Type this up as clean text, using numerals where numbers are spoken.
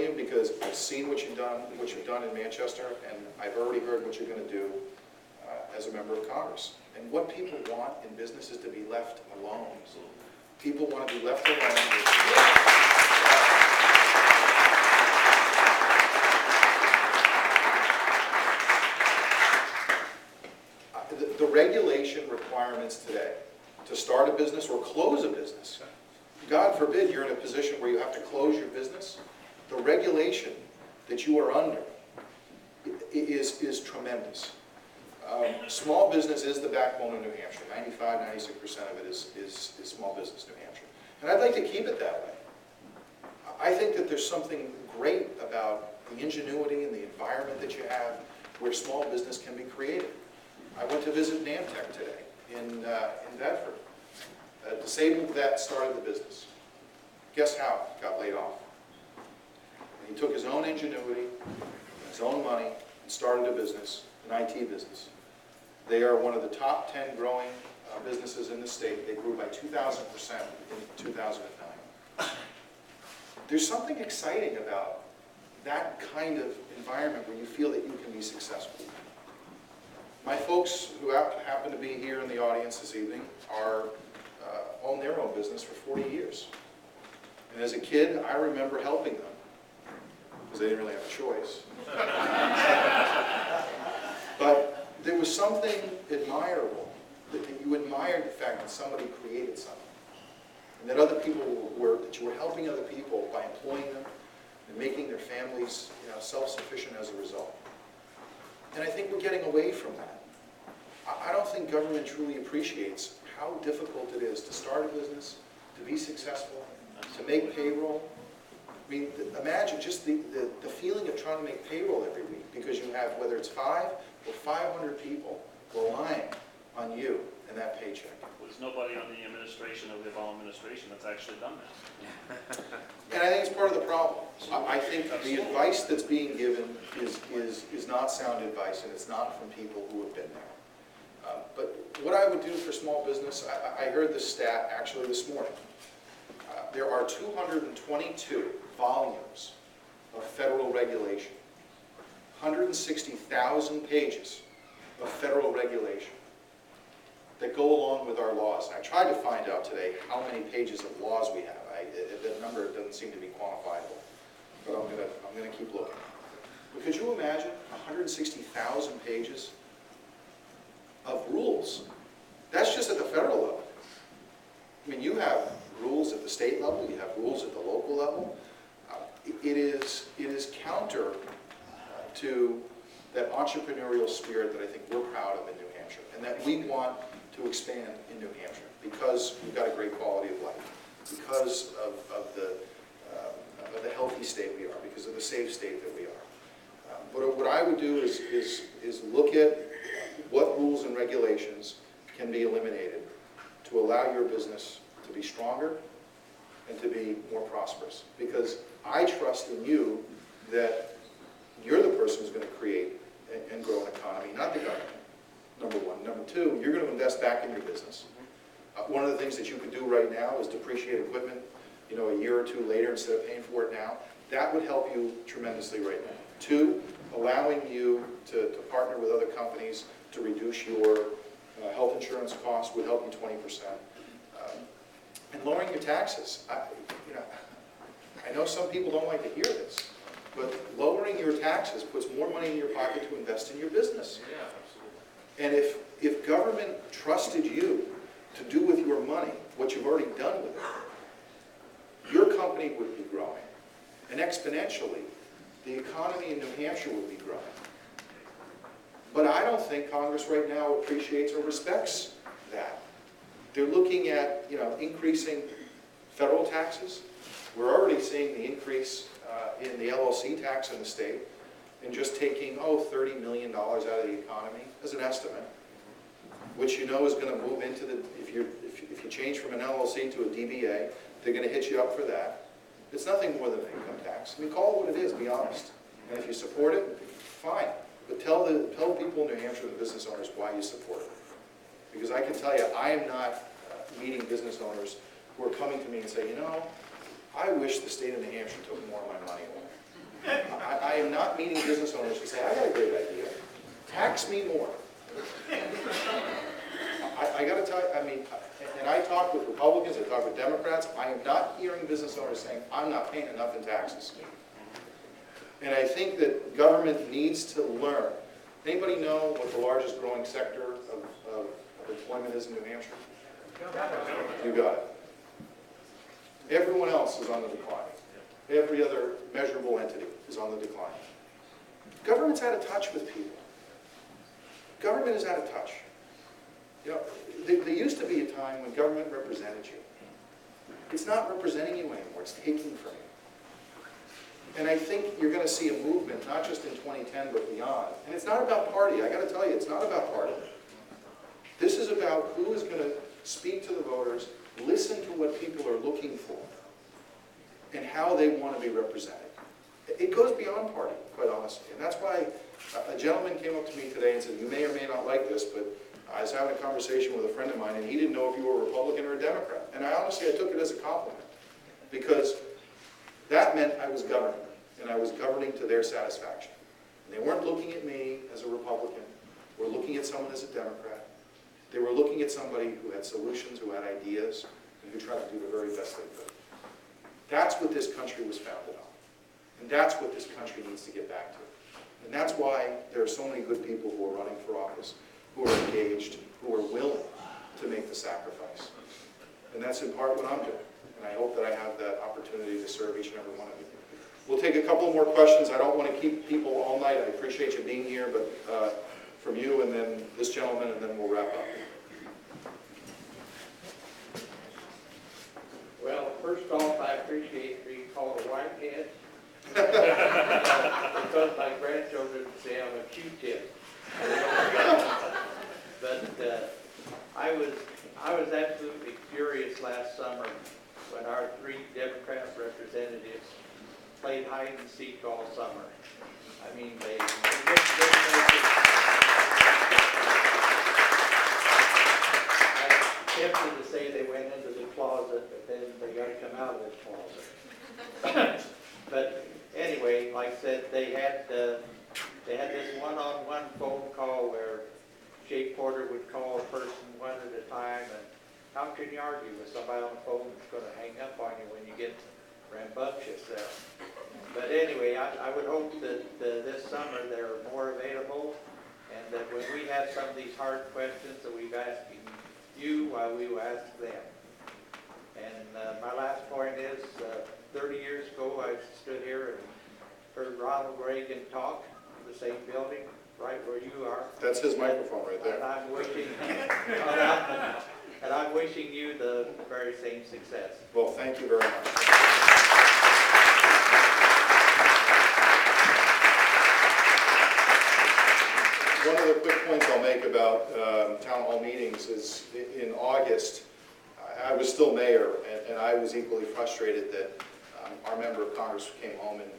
you because I've seen what you've done in Manchester, and I've already heard what you're going to do as a member of Congress. And what people want in business is to be left alone. People want to be left alone. The regulation requirements today to start a business or close a business, God forbid you're in a position where you have to close your business, the regulation that you are under is tremendous. Small business is the backbone of New Hampshire. 95, 96% of it is small business New Hampshire. And I'd like to keep it that way. I think that there's something great about the ingenuity and the environment that you have where small business can be created. I went to visit Namtech today in Bedford. A disabled vet started the business. Guess how? Got laid off. And he took his own ingenuity, his own money, and started a business, an IT business. They are one of the top 10 growing businesses in the state. They grew by 2,000% in 2009. There's something exciting about that kind of environment where you feel that you can be successful. My folks who happen to be here in the audience this evening own their own business for 40 years. And as a kid, I remember helping them because they didn't really have a choice. But there was something admirable, that you admired the fact that somebody created something. And that other people that you were helping other people by employing them and making their families self-sufficient as a result. And I think we're getting away from that. I don't think government truly appreciates how difficult it is to start a business, to be successful, to make payroll. I mean, imagine just the feeling of trying to make payroll every week because you have, whether it's 5 or 500 people relying on you and that paycheck. There's nobody on the administration of the Obama administration that's actually done that. And I think it's part of the problem. I think the advice that's being given is not sound advice, and it's not from people who have been there. But what I would do for small business, I heard this stat actually this morning. There are 222 volumes of federal regulation, 160,000 pages of federal regulation that go along with our laws. And I tried to find out today how many pages of laws we have. The number doesn't seem to be quantifiable, but I'm going to keep looking. But could you imagine 160,000 pages of rules? That's just at the federal level. I mean, you have rules at the state level, you have rules at the local level. It is counter to that entrepreneurial spirit that I think we're proud of in New Hampshire, and that we want to expand in New Hampshire because we've got a great quality of life, because of the healthy state we are, because of the safe state that we are. But what I would do is look at what rules and regulations can be eliminated to allow your business to be stronger and to be more prosperous. Because I trust in you that you're the person who's going to create and grow an economy, not the government, number one. Number two, you're going to invest back in your business. One of the things that you could do right now is depreciate equipment, a year or two later instead of paying for it now. That would help you tremendously right now. Two, allowing you to partner with other companies to reduce your health insurance costs would help you 20%. And lowering your taxes. I know some people don't like to hear this, but lowering your taxes puts more money in your pocket to invest in your business. Yeah, absolutely. And if government trusted you to do with your money what you've already done with it, your company would be growing. And exponentially, the economy in New Hampshire would be growing. But I don't think Congress right now appreciates or respects that. They're looking at, increasing federal taxes. We're already seeing the increase in the LLC tax in the state, and just taking, $30 million out of the economy as an estimate, which is going to move into if you change from an LLC to a DBA, they're going to hit you up for that. It's nothing more than an income tax. I mean, call it what it is, be honest. And if you support it, fine. But tell people in New Hampshire, the business owners, why you support it. Because I can tell you, I am not meeting business owners who are coming to me and say, I wish the state of New Hampshire took more of my money away. I am not meeting business owners who say, I got a great idea, tax me more. I got to tell you, I mean, and I talk with Republicans, I talk with Democrats, I am not hearing business owners saying, I'm not paying enough in taxes. And I think that government needs to learn. Anybody know what the largest growing sector of employment is in New Hampshire? You got it. Everyone else is on the decline. Every other measurable entity is on the decline. Government's out of touch with people. Government is out of touch. You know, there used to be a time when government represented you. It's not representing you anymore. It's taking from you. And I think you're going to see a movement, not just in 2010, but beyond. And it's not about party. I got to tell you, it's not about party. This is about who is going to speak to the voters, listen to what people are looking for, and how they want to be represented. It goes beyond party, quite honestly. And that's why a gentleman came up to me today and said, you may or may not like this, but I was having a conversation with a friend of mine, and he didn't know if you were a Republican or a Democrat. And I honestly took it as a compliment, because that meant I was governing, and I was governing to their satisfaction. And they weren't looking at me as a Republican, or looking at someone as a Democrat. They were looking at somebody who had solutions, who had ideas, and who tried to do the very best they could. That's what this country was founded on. And that's what this country needs to get back to. And that's why there are so many good people who are running for office, who are engaged, who are willing to make the sacrifice. And that's in part what I'm doing. And I hope that I have that opportunity to serve each and every one of you. We'll take a couple more questions. I don't want to keep people all night. I appreciate you being here, but from you and then this gentleman, and then we'll wrap up. Well, first off, I appreciate being called a whitehead. Because my grandchildren say I'm a Q-tip. But I was absolutely furious last summer when our 3 Democrat representatives played hide and seek all summer. I mean, they I'm tempted to say they went into the closet, but then they got to come out of the closet. But anyway, like I said, they had this one-on-one phone call where Jay Porter would call a person one at a time, and how can you argue with somebody on the phone that's going to hang up on you when you get rambunctious there? But anyway, I would hope that this summer they're more available, and that when we have some of these hard questions that we've asked you, we will ask them. And my last point is, 30 years ago I stood here and heard Ronald Reagan talk in the same building, right where you are. That's his microphone right there. And I'm wishing you the very same success. Well, thank you very much. One of the quick points I'll make about town hall meetings is in August, I was still mayor, and I was equally frustrated that our member of Congress came home and